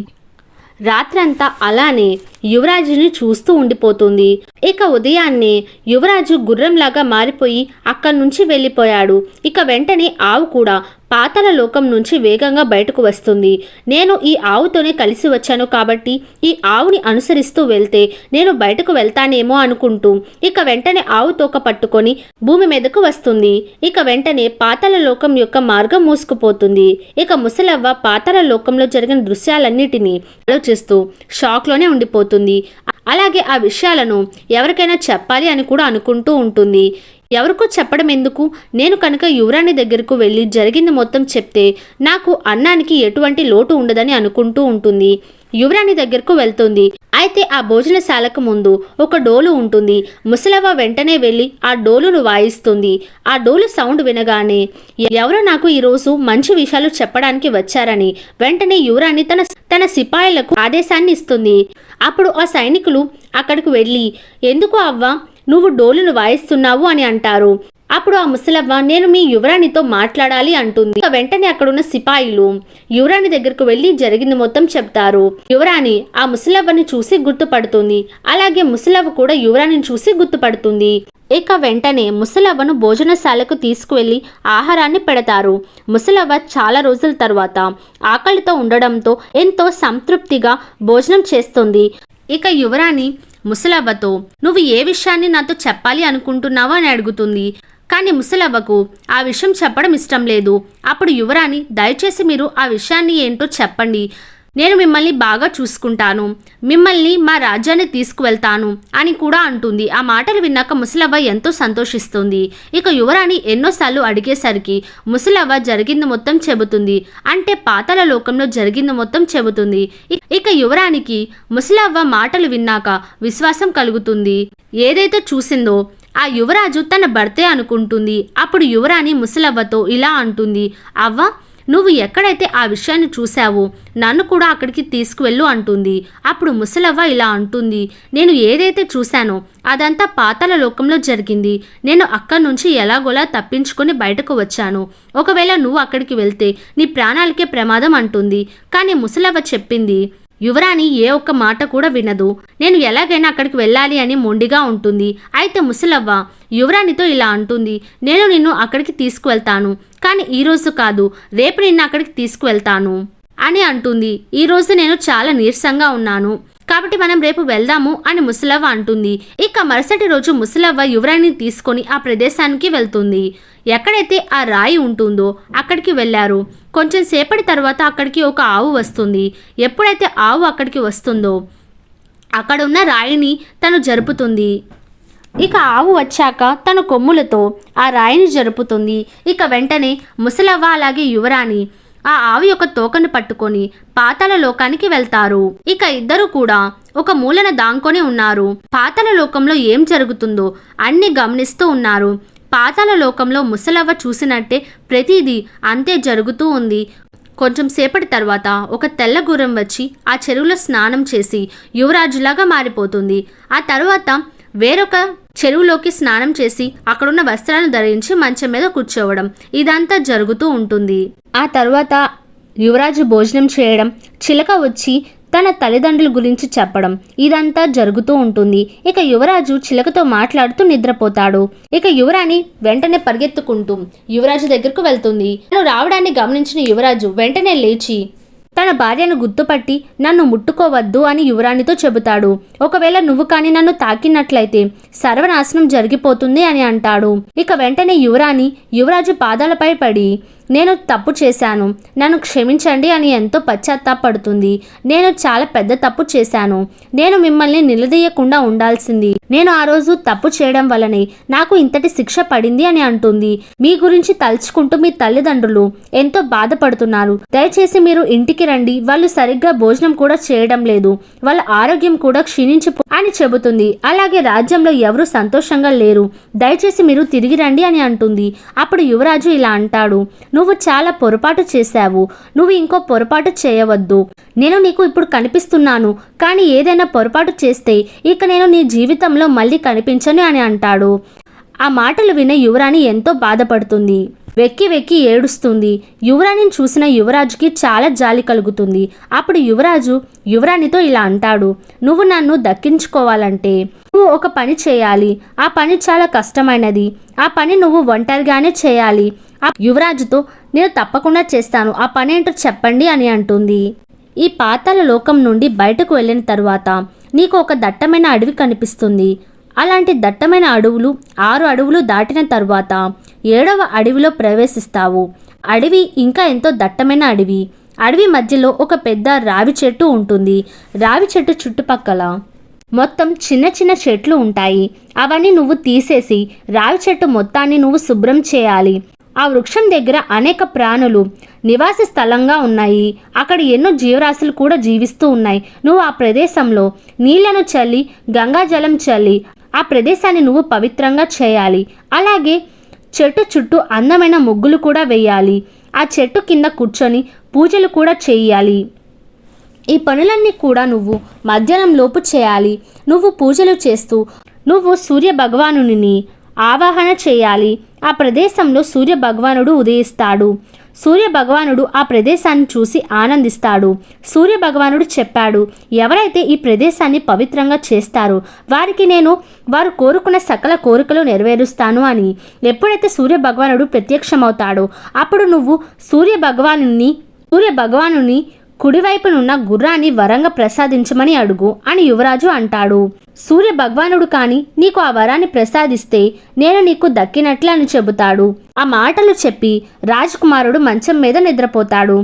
[SPEAKER 1] రాత్రంతా అలానే యువరాజుని చూస్తూ ఉండిపోతుంది. ఇక ఉదయాన్నే యువరాజు గుర్రంలాగా మారిపోయి అక్కడి నుంచి వెళ్ళిపోయాడు. ఇక వెంటనే ఆవు కూడా పాతాళ లోకం నుంచి వేగంగా బయటకు వస్తుంది. నేను ఈ ఆవుతోనే కలిసి వచ్చాను కాబట్టి ఈ ఆవుని అనుసరిస్తూ వెళ్తే నేను బయటకు వెళ్తానేమో అనుకుంటూ ఇక వెంటనే ఆవు తోక పట్టుకొని భూమి మీదకు వస్తుంది. ఇక వెంటనే పాతాళ లోకం యొక్క మార్గం మూసుకుపోతుంది. ఇక ముసలవ్వ పాతాళ లోకంలో జరిగిన దృశ్యాలన్నిటినీ ఆలోచిస్తూ షాక్లోనే ఉండిపోతుంది. అలాగే ఆ విషయాలను ఎవరికైనా చెప్పాలి అని కూడా అనుకుంటూ ఉంటుంది. ఎవరికో చెప్పడం ఎందుకు, నేను కనుక యువరాణి దగ్గరకు వెళ్ళి జరిగింది మొత్తం చెప్తే నాకు అన్నానికి ఎటువంటి లోటు ఉండదని అనుకుంటూ ఉంటుంది. యువరాణి దగ్గరకు వెళ్తుంది. అయితే ఆ భోజనశాలకు ముందు ఒక డోలు ఉంటుంది. ముసలవ్వ వెంటనే వెళ్ళి ఆ డోలును వాయిస్తుంది. ఆ డోలు సౌండ్ వినగానే ఎవరో నాకు ఈరోజు మంచి విషయాలు చెప్పడానికి వచ్చారని వెంటనే యువరాణి తన సిపాయిలకు ఆదేశాన్ని ఇస్తుంది. అప్పుడు ఆ సైనికులు అక్కడికి వెళ్ళి ఎందుకు అవ్వ నువ్వు డోలును వాయిస్తున్నావు అని అంటారు. అప్పుడు ఆ ముసలవ్వ నేను మీ యువరాణితో మాట్లాడాలి అంటుంది. ఇక వెంటనే అక్కడున్న సిపాయిలు యువరాణి దగ్గరకు వెళ్ళి జరిగింది మొత్తం చెప్తారు. యువరాణి ఆ ముసలవ్వని చూసి గుర్తుపడుతుంది. అలాగే ముసలవ్వ కూడా యువరాణిని చూసి గుర్తుపడుతుంది. ఇక వెంటనే ముసలవ్వను భోజనశాలకు తీసుకువెళ్లి ఆహారాన్ని పెడతారు. ముసలవ్వ చాలా రోజుల తర్వాత ఆకలితో ఉండడంతో ఎంతో సంతృప్తిగా భోజనం చేస్తుంది. ఇక యువరాణి ముసలవ్వతో నువ్వు ఏ విషయాన్ని నాతో చెప్పాలి అనుకుంటున్నావో అని అడుగుతుంది. కానీ ముసలవ్వకు ఆ విషయం చెప్పడం ఇష్టం లేదు. అప్పుడు యువరాణి దయచేసి మీరు ఆ విషయాన్ని ఏంటో చెప్పండి, నేను మిమ్మల్ని బాగా చూసుకుంటాను, మిమ్మల్ని మా రాజ్యాన్ని తీసుకువెళ్తాను అని కూడా అంటుంది. ఆ మాటలు విన్నాక ముసలవ్వ ఎంతో సంతోషిస్తుంది. ఇక యువరాణి ఎన్నోసార్లు అడిగేసరికి ముసలవ్వ జరిగింది మొత్తం చెబుతుంది. అంటే పాతాళ లోకంలో జరిగింది మొత్తం చెబుతుంది. ఇక యువరానికి ముసలవ్వ మాటలు విన్నాక విశ్వాసం కలుగుతుంది. ఏదైతే చూసిందో ఆ యువరాజు తన భర్తే అనుకుంటుంది. అప్పుడు యువరాణి ముసలవ్వతో ఇలా అంటుంది, అవ్వ నువ్వు ఎక్కడైతే ఆ విషయాన్ని చూశావో నన్ను కూడా అక్కడికి తీసుకువెళ్ళు అంటుంది. అప్పుడు ముసలవ్వ ఇలా అంటుంది, నేను ఏదైతే చూశానో అదంతా పాతాళ లోకంలో జరిగింది. నేను అక్కడి నుంచి ఎలాగోలా తప్పించుకొని బయటకు వచ్చాను. ఒకవేళ నువ్వు అక్కడికి వెళ్తే నీ ప్రాణాలకే ప్రమాదం అంటుంది. కానీ ముసలవ్వ చెప్పింది యువరాణి ఏ ఒక్క మాట కూడా వినదు. నేను ఎలాగైనా అక్కడికి వెళ్ళాలి అని మొండిగా ఉంటుంది. అయితే ముసలవ్వ యువరాణితో ఇలా అంటుంది, నేను నిన్ను అక్కడికి తీసుకువెళ్తాను, కానీ ఈరోజు కాదు, రేపు నిన్ను అక్కడికి తీసుకువెళ్తాను అని అంటుంది. ఈరోజు నేను చాలా నీరసంగా ఉన్నాను కాబట్టి మనం రేపు వెళ్దాము అని ముసలవ్వ అంటుంది. ఇక మరుసటి రోజు ముసలవ్వ యువరాణిని తీసుకొని ఆ ప్రదేశానికి వెళ్తుంది. ఎక్కడైతే ఆ రాయి ఉంటుందో అక్కడికి వెళ్ళారు. కొంచెం సేపటి తర్వాత అక్కడికి ఒక ఆవు వస్తుంది. ఎప్పుడైతే ఆవు అక్కడికి వస్తుందో అక్కడున్న రాయిని తను జరుపుతుంది. ఇక ఆవు వచ్చాక తన కొమ్ములతో ఆ రాయిని జరుపుతుంది. ఇక వెంటనే ముసలవ్వ అలాగే యువరాణి ఆ ఆవు యొక్క తోకను పట్టుకొని పాతాళ లోకానికి వెళ్తారు. ఇక ఇద్దరు కూడా ఒక మూలన దాంకొని ఉన్నారు. పాతాళ లోకంలో ఏం జరుగుతుందో అన్ని గమనిస్తూ ఉన్నారు. పాతాళ లోకంలో ముసలవ్వ చూసినట్టే ప్రతిదీ అంతే జరుగుతూ ఉంది. కొంచెం సేపటి తర్వాత ఒక తెల్ల గుర్రం వచ్చి ఆ చెరువులో స్నానం చేసి యువరాజులాగా మారిపోతుంది. ఆ తర్వాత వేరొక చెరువులోకి స్నానం చేసి అక్కడున్న వస్త్రాలను ధరించి మంచం మీద కూర్చోవడం ఇదంతా జరుగుతూ ఉంటుంది. ఆ తర్వాత యువరాజు భోజనం చేయడం, చిలక వచ్చి తన తల్లిదండ్రుల గురించి చెప్పడం ఇదంతా జరుగుతూ ఉంటుంది. ఇక యువరాజు చిలకతో మాట్లాడుతూ నిద్రపోతాడు. ఇక యువరాణి వెంటనే పరిగెత్తుకుంటూ యువరాజు దగ్గరకు వెళ్తుంది. తను రావడాన్ని గమనించిన యువరాజు వెంటనే లేచి తన భార్యను గుర్తుపట్టి నన్ను ముట్టుకోవద్దు అని యువరాణితో చెబుతాడు. ఒకవేళ నువ్వు కానీ నన్ను తాకినట్లయితే సర్వనాశనం జరిగిపోతుంది అని అంటాడు. ఇక వెంటనే యువరాణి యువరాజు పాదాలపై పడి నేను తప్పు చేశాను, నన్ను క్షమించండి అని ఎంతో పశ్చాత్తాపడుతుంది. నేను చాలా పెద్ద తప్పు చేశాను, నేను మిమ్మల్ని నిలదీయకుండా ఉండాల్సింది, నేను ఆ రోజు తప్పు చేయడం వల్లనే నాకు ఇంతటి శిక్ష పడింది అని అంటుంది. మీ గురించి తలుచుకుంటూ మీ తల్లిదండ్రులు ఎంతో బాధపడుతున్నారు, దయచేసి మీరు ఇంటికి రండి, వాళ్ళు సరిగ్గా భోజనం కూడా చేయడం లేదు, వాళ్ళ ఆరోగ్యం కూడా క్షీణించిపో అని చెబుతుంది. అలాగే రాజ్యంలో ఎవరు సంతోషంగా లేరు, దయచేసి మీరు తిరిగి రండి అని అంటుంది. అప్పుడు యువరాజు ఇలా అంటాడు, నువ్వు చాలా పొరపాటు చేశావు, నువ్వు ఇంకో పొరపాటు చేయవద్దు, నేను నీకు ఇప్పుడు కనిపిస్తున్నాను, కానీ ఏదైనా పొరపాటు చేస్తే ఇక నేను నీ జీవితంలో మళ్ళీ కనిపించను అని అంటాడు. ఆ మాటలు వినే యువరాణి ఎంతో బాధపడుతుంది, వెక్కి వెక్కి ఏడుస్తుంది. యువరాణిని చూసిన యువరాజుకి చాలా జాలి కలుగుతుంది. అప్పుడు యువరాజు యువరాణితో ఇలా అంటాడు, నువ్వు నన్ను దక్కించుకోవాలంటే నువ్వు ఒక పని చేయాలి, ఆ పని చాలా కష్టమైనది, ఆ పని నువ్వు ఒంటరిగానే చేయాలి. ఆ యువరాజుతో నేను తప్పకుండా చేస్తాను, ఆ పని ఏంటో చెప్పండి అని అంటుంది. ఈ పాతాళ లోకం నుండి బయటకు వెళ్ళిన తరువాత నీకు ఒక దట్టమైన అడవి కనిపిస్తుంది. అలాంటి దట్టమైన అడవులు 6 అడవులు దాటిన తరువాత 7వ అడవిలో ప్రవేశిస్తావు. అడవి ఇంకా ఎంతో దట్టమైన అడవి. అడవి మధ్యలో ఒక పెద్ద రావి చెట్టు ఉంటుంది. రావి చెట్టు చుట్టుపక్కల మొత్తం చిన్న చిన్న చెట్లు ఉంటాయి. అవన్నీ నువ్వు తీసేసి రావి చెట్టు మొత్తాన్ని నువ్వు శుభ్రం చేయాలి. ఆ వృక్షం దగ్గర అనేక ప్రాణులు నివాస స్థలంగా ఉన్నాయి. అక్కడ ఎన్నో జీవరాశులు కూడా జీవిస్తూ ఉన్నాయి. నువ్వు ఆ ప్రదేశంలో నీళ్లను చల్లి గంగాజలం చల్లి ఆ ప్రదేశాన్ని నువ్వు పవిత్రంగా చేయాలి. అలాగే చెట్టు చుట్టూ అందమైన ముగ్గులు కూడా వేయాలి. ఆ చెట్టు కింద కూర్చొని పూజలు కూడా చేయాలి. ఈ పనులన్నీ కూడా నువ్వు మధ్యాహ్నం లోపు చేయాలి. నువ్వు పూజలు చేస్తూ నువ్వు సూర్య భగవానుని ఆవాహన చేయాలి. ఆ ప్రదేశంలో సూర్య భగవానుడు ఉదయిస్తాడు. సూర్య భగవానుడు ఆ ప్రదేశాన్ని చూసి ఆనందిస్తాడు. సూర్య భగవానుడు చెప్పాడు, ఎవరైతే ఈ ప్రదేశాన్ని పవిత్రంగా చేస్తారో వారికి నేను వారు కోరుకున్న సకల కోరికలు నెరవేరుస్తాను అని. ఎప్పుడైతే సూర్య భగవానుడు ప్రత్యక్షమవుతాడో అప్పుడు నువ్వు సూర్య భగవానుని కుడివైపునున్న గుర్రాన్ని వరంగా ప్రసాదించమని అడుగు అని యువరాజు అంటాడు. సూర్య భగవానుడు కాని నీకు ఆ వరాన్ని ప్రసాదిస్తే నేను నీకు దక్కినట్లు అని చెబుతాడు. ఆ మాటలు చెప్పి రాజకుమారుడు మంచం మీద నిద్రపోతాడు.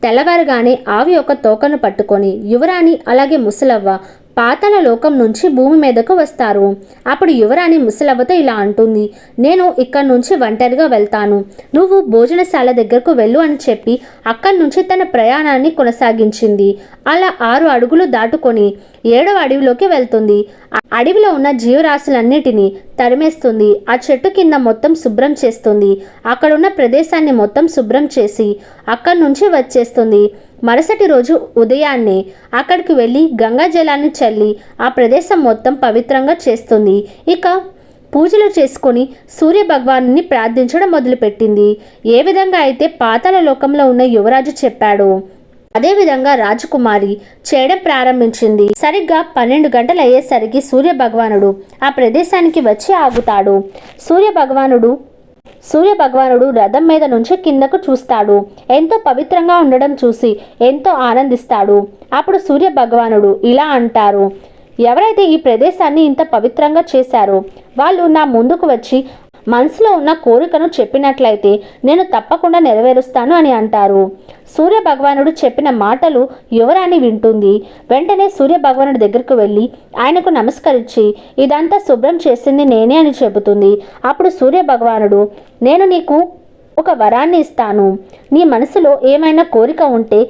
[SPEAKER 1] తెల్లవారుగానే ఆవి యొక్క తోకను పట్టుకొని యువరాణి అలాగే ముసలవ్వ పాతాళ లోకం నుంచి భూమి మీదకు వస్తారు. అప్పుడు యువరాణి ముసలవ్వతో ఇలా అంటుంది, నేను ఇక్కడి నుంచి ఒంటరిగా వెళ్తాను, నువ్వు భోజనశాల దగ్గరకు వెళ్ళు అని చెప్పి అక్కడి నుంచి తన ప్రయాణాన్ని కొనసాగించింది. అలా 6 అడుగులు దాటుకొని 7వ అడవిలోకి వెళ్తుంది. అడవిలో ఉన్న జీవరాశులన్నిటినీ తరిమేస్తుంది. ఆ చెట్టు కింద మొత్తం శుభ్రం చేస్తుంది. అక్కడున్న ప్రదేశాన్ని మొత్తం శుభ్రం చేసి అక్కడి నుంచి వచ్చేస్తుంది. మరుసటి రోజు ఉదయాన్నే అక్కడికి వెళ్ళి గంగా జలాన్ని చల్లి ఆ ప్రదేశం మొత్తం పవిత్రంగా చేస్తుంది. ఇక పూజలు చేసుకొని సూర్య భగవానుని ప్రార్థించడం మొదలుపెట్టింది. ఏ విధంగా అయితే పాతాళ లోకంలో ఉన్న యువరాజు చెప్పాడో అదేవిధంగా రాజకుమారి చేయడం ప్రారంభించింది. సరిగ్గా 12 గంటలు అయ్యేసరికి సూర్య భగవానుడు ఆ ప్రదేశానికి వచ్చి ఆగుతాడు. సూర్య భగవానుడు రథం మీద నుంచి కిందకు చూస్తాడు. ఎంతో పవిత్రంగా ఉండడం చూసి ఎంతో ఆనందిస్తాడు. అప్పుడు సూర్య భగవానుడు ఇలా అంటారు, ఎవరైతే ఈ ప్రదేశాన్ని ఇంత పవిత్రంగా చేశారో వాళ్ళు నా ముందుకు వచ్చి మనసులో ఉన్న కోరికను చెప్పినట్లయితే నేను తప్పకుండా నెరవేరుస్తాను అని అంటారు. సూర్య భగవానుడు చెప్పిన మాటలు యువరాణి వింటుంది. వెంటనే సూర్య భగవానుడి దగ్గరకు వెళ్ళి ఆయనకు నమస్కరించి ఇదంతా శుభ్రం చేసింది నేనే అని చెబుతుంది. అప్పుడు సూర్య భగవానుడు, నేను నీకు ఒక వరాన్ని ఇస్తాను, నీ మనసులో ఏమైనా కోరిక ఉంటే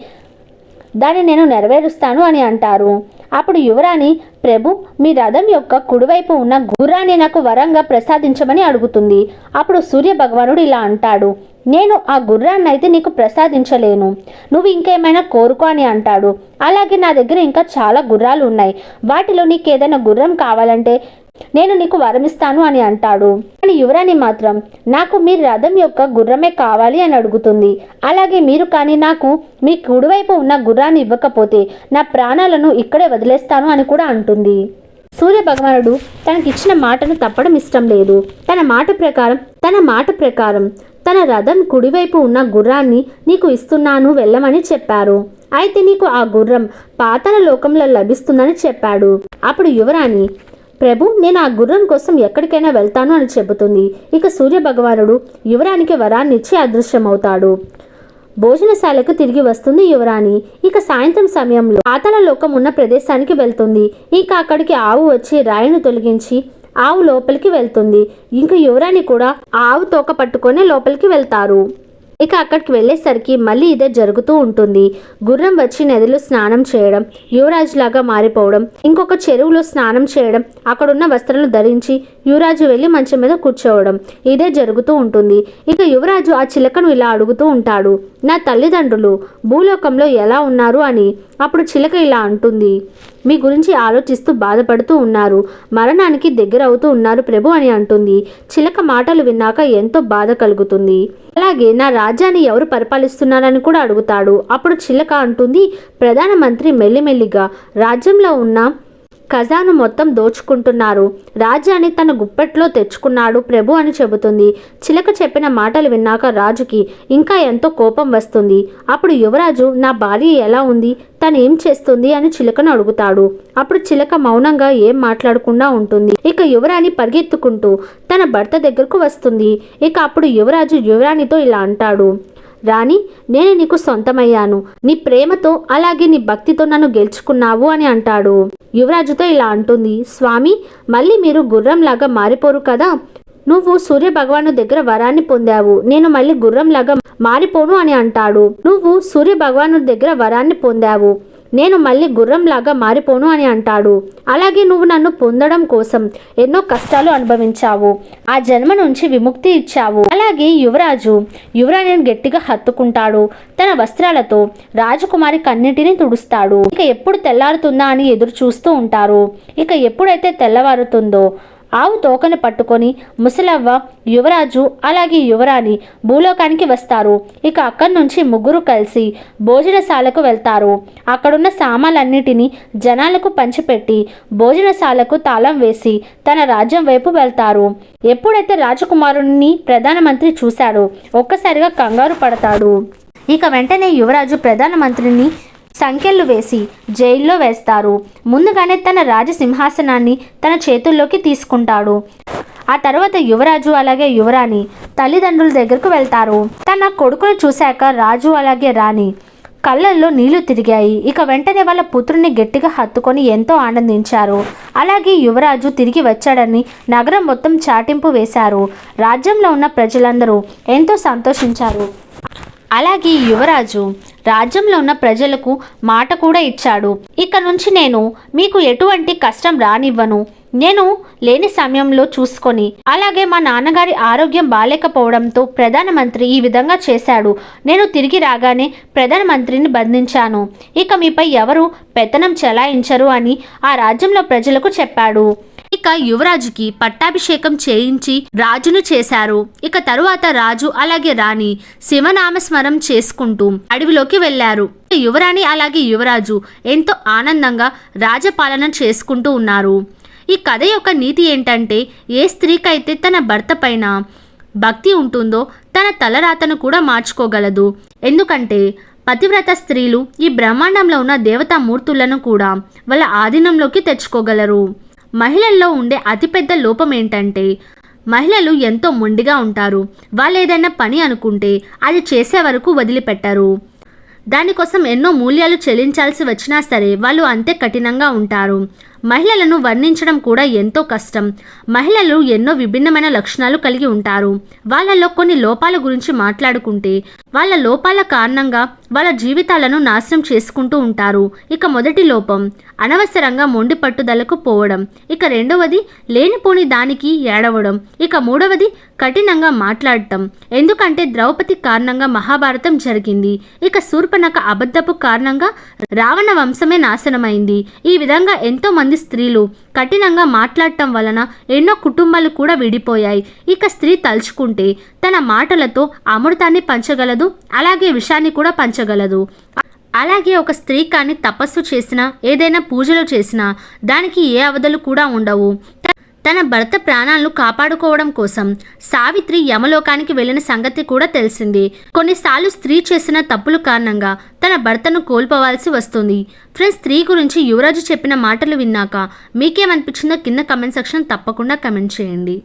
[SPEAKER 1] దాన్ని నేను నెరవేరుస్తాను అని అంటారు. అప్పుడు యువరాణి, ప్రభు, మీ రథం యొక్క కుడివైపు ఉన్న గుర్రాన్ని నాకు వరంగా ప్రసాదించమని అడుగుతుంది. అప్పుడు సూర్య భగవానుడు ఇలా అంటాడు, నేను ఆ గుర్రాన్ని అయితే నీకు ప్రసాదించలేను, నువ్వు ఇంకేమైనా కోరుకో అని అంటాడు. అలాగే నా దగ్గర ఇంకా చాలా గుర్రాలు ఉన్నాయి, వాటిలో నీకు ఏదైనా గుర్రం కావాలంటే నేను నీకు వరమిస్తాను అని అంటాడు. కానీ యువరాణి మాత్రం నాకు మీ రథం యొక్క గుర్రమే కావాలి అని అడుగుతుంది. అలాగే మీరు కానీ నాకు మీ కుడివైపు ఉన్న గుర్రాన్ని ఇవ్వకపోతే నా ప్రాణాలను ఇక్కడే వదిలేస్తాను అని కూడా అంటుంది. సూర్య భగవానుడు తనకిచ్చిన మాటను తప్పడం ఇష్టం లేదు. తన మాట ప్రకారం తన రథం కుడివైపు ఉన్న గుర్రాన్ని నీకు ఇస్తున్నాను, వెళ్ళమని చెప్పారు. అయితే నీకు ఆ గుర్రం పాతాళ లోకంలో లభిస్తుందని చెప్పాడు. అప్పుడు యువరాణి, ప్రభు, నేను ఆ గుర్రం కోసం ఎక్కడికైనా వెళ్తాను అని చెబుతుంది. ఇక సూర్య భగవానుడు యువరానికి వరాన్ని ఇచ్చి అదృశ్యమవుతాడు. భోజనశాలకు తిరిగి వస్తుంది యువరాణి. ఇక సాయంత్రం సమయంలో పాతాళ లోకం ఉన్న ప్రదేశానికి వెళ్తుంది. ఇంకా అక్కడికి ఆవు వచ్చి రాయిని తొలగించి ఆవు లోపలికి వెళ్తుంది. ఇంకా యువరాణి కూడా ఆవు తోక పట్టుకొని లోపలికి వెళ్తారు. ఇక అక్కడికి వెళ్ళేసరికి మళ్ళీ ఇదే జరుగుతూ ఉంటుంది. గుర్రం వచ్చి నదిలో స్నానం చేయడం, యువరాజులాగా మారిపోవడం, ఇంకొక చెరువులో స్నానం చేయడం, అక్కడున్న వస్త్రాలు ధరించి యువరాజు వెళ్ళి మంచం మీద కూర్చోవడం, ఇదే జరుగుతూ ఉంటుంది. ఇక యువరాజు ఆ చిలకను ఇలా అడుగుతూ ఉంటాడు, నా తల్లిదండ్రులు భూలోకంలో ఎలా ఉన్నారు అని. అప్పుడు చిలక ఇలా అంటుంది, మీ గురించి ఆలోచిస్తూ బాధపడుతూ ఉన్నారు, మరణానికి దగ్గర అవుతూ ఉన్నారు ప్రభు అని అంటుంది. చిలక మాటలు విన్నాక ఎంతో బాధ కలుగుతుంది. అలాగే నా రాజ్యాన్ని ఎవరు పరిపాలిస్తున్నారని కూడా అడుగుతాడు. అప్పుడు చిలక అంటుంది, ప్రధానమంత్రి మెల్లిమెల్లిగా రాజ్యంలో ఉన్న
[SPEAKER 2] ఖజాను మొత్తం దోచుకుంటున్నారు. రాజ్యాన్ని తన గుప్పెట్లో తెచ్చుకున్నాడు ప్రభు అని చెబుతుంది. చిలక చెప్పిన మాటలు విన్నాక రాజుకి ఇంకా ఎంతో కోపం వస్తుంది. అప్పుడు యువరాజు, నా భార్య ఎలా ఉంది, తను ఏం చేస్తుంది అని చిలకను అడుగుతాడు. అప్పుడు చిలక మౌనంగా ఏం మాట్లాడకుండా ఉంటుంది. ఇక యువరాణి పరిగెత్తుకుంటూ తన భర్త దగ్గరకు వస్తుంది. ఇక అప్పుడు యువరాజు యువరాణితో ఇలా అంటాడు, రాణి, నేను నీకు సొంతమయ్యాను. నీ ప్రేమతో అలాగే నీ భక్తితో నన్ను గెలుచుకున్నావు అని అంటాడు. యువరాజుతో ఇలా అంటుంది, స్వామి, మళ్ళీ మీరు గుర్రంలాగా మారిపోరు కదా. నువ్వు సూర్య భగవాను దగ్గర వరాన్ని పొందావు, నేను మళ్ళీ గుర్రంలాగా మారిపోను అని అంటాడు. నువ్వు సూర్య భగవాను దగ్గర వరాన్ని పొందావు, నేను మళ్ళీ గుర్రంలాగా మారిపోను అని అంటాడు. అలాగే నువ్వు నన్ను పొందడం కోసం ఎన్నో కష్టాలు అనుభవించావు, ఆ జన్మ నుంచి విముక్తి ఇచ్చావు. అలాగే యువరాజు యువరాణిని గట్టిగా హత్తుకుంటాడు. తన వస్త్రాలతో రాజకుమారి కన్నిటిని తుడుస్తాడు. ఇక ఎప్పుడు తెల్లారుతుందా అని ఎదురు చూస్తూ ఉంటారు. ఇక ఎప్పుడైతే తెల్లవారుతుందో ఆవు తోకను పట్టుకొని ముసలవ్వ, యువరాజు అలాగే యువరాణి భూలోకానికి వస్తారు. ఇక అక్కడి నుంచి ముగ్గురు కలిసి భోజనశాలకు వెళ్తారు. అక్కడున్న సామాన్లన్నిటినీ జనాలకు పంచిపెట్టి భోజనశాలకు తాళం వేసి తన రాజ్యం వైపు వెళ్తారు. ఎప్పుడైతే రాజకుమారుని ప్రధానమంత్రి చూశాడో ఒక్కసారిగా కంగారు పడతాడు. ఇక వెంటనే యువరాజు ప్రధానమంత్రిని సంకెళ్ళు వేసి జైల్లో వేస్తారు. ముందుగానే తన రాజసింహాసనాన్ని తన చేతుల్లోకి తీసుకుంటాడు. ఆ తర్వాత యువరాజు అలాగే యువరాణి తల్లిదండ్రుల దగ్గరకు వెళ్తారు. తన కొడుకును చూశాక రాజు అలాగే రాణి కళ్ళల్లో నీళ్లు తిరిగాయి. ఇక వెంటనే వాళ్ళ పుత్రుని గట్టిగా హత్తుకొని ఎంతో ఆనందించారు. అలాగే యువరాజు తిరిగి వచ్చాడని నగరం మొత్తం చాటింపు వేశారు. రాజ్యంలో ఉన్న ప్రజలందరూ ఎంతో సంతోషించారు. అలాగే యువరాజు రాజ్యంలో ఉన్న ప్రజలకు మాట కూడా ఇచ్చాడు, ఇక నుంచి నేను మీకు ఎటువంటి కష్టం రానివ్వను. నేను లేని సమయంలో చూసుకొని, అలాగే మా నాన్నగారి ఆరోగ్యం బాలేకపోవడంతో ప్రధానమంత్రి ఈ విధంగా చేశాడు. నేను తిరిగి రాగానే ప్రధానమంత్రిని బంధించాను. ఇక మీపై ఎవరు పెత్తనం చెలాయించరు అని ఆ రాజ్యంలో ప్రజలకు చెప్పాడు. ఇక యువరాజుకి పట్టాభిషేకం చేయించి రాజును చేశారు. ఇక తరువాత రాజు అలాగే రాణి శివనామస్మరం చేసుకుంటూ అడవిలోకి వెళ్లారు. యువరాణి అలాగే యువరాజు ఎంతో ఆనందంగా రాజపాలన చేసుకుంటూ ఉన్నారు. ఈ కథ యొక్క నీతి ఏంటంటే, ఏ స్త్రీకైతే తన భర్త పైన భక్తి ఉంటుందో తన తలరాతను కూడా మార్చుకోగలదు. ఎందుకంటే పతివ్రత స్త్రీలు ఈ బ్రహ్మాండంలో ఉన్న దేవతామూర్తులను కూడా వాళ్ళ ఆధీనంలోకి తెచ్చుకోగలరు. మహిళల్లో ఉండే అతిపెద్ద లోపం ఏంటంటే, మహిళలు ఎంతో మొండిగా ఉంటారు. వాళ్ళు ఏదైనా పని అనుకుంటే అది చేసే వరకు వదిలిపెట్టరు. దానికోసం ఎన్నో మూల్యాలు చెల్లించాల్సి వచ్చినా సరే వాళ్ళు అంతే కఠినంగా ఉంటారు. మహిళలను వర్ణించడం కూడా ఎంతో కష్టం. మహిళలు ఎన్నో విభిన్నమైన లక్షణాలు కలిగి ఉంటారు. వాళ్ళలో కొన్ని లోపాల గురించి మాట్లాడుకుంటే వాళ్ళ లోపాల కారణంగా వాళ్ళ జీవితాలను నాశనం చేసుకుంటూ ఉంటారు. ఇక మొదటి లోపం అనవసరంగా మొండి పట్టుదలకు పోవడం. ఇక రెండవది లేనిపోని దానికి ఏడవడం. ఇక మూడవది కఠినంగా మాట్లాడటం. ఎందుకంటే ద్రౌపది కారణంగా మహాభారతం జరిగింది. ఇక శూర్పణఖ అబద్ధపు కారణంగా రావణ వంశమే నాశనమైంది. ఈ విధంగా ఎంతో మంది స్త్రీలు కఠినంగా మాట్లాడటం వలన ఎన్నో కుటుంబాలు కూడా విడిపోయాయి. ఇక స్త్రీ తలుచుకుంటే తన మాటలతో అమృతాన్ని పంచగలదు, అలాగే విషాన్ని కూడా పంచగలదు. అలాగే ఒక స్త్రీ కానీ తపస్సు చేసినా, ఏదైనా పూజలు చేసినా దానికి ఏ అవధులు కూడా ఉండవు. తన భర్త ప్రాణాలను కాపాడుకోవడం కోసం సావిత్రి యమలోకానికి వెళ్ళిన సంగతి కూడా తెలిసింది. కొన్నిసార్లు స్త్రీ చేసిన తప్పుల కారణంగా తన భర్తను కోల్పోవాల్సి వస్తుంది. ఫ్రెండ్స్, స్త్రీ గురించి యువరాజు చెప్పిన మాటలు విన్నాక మీకేమనిపించిందో కింద కమెంట్ సెక్షన్ తప్పకుండా కమెంట్ చేయండి.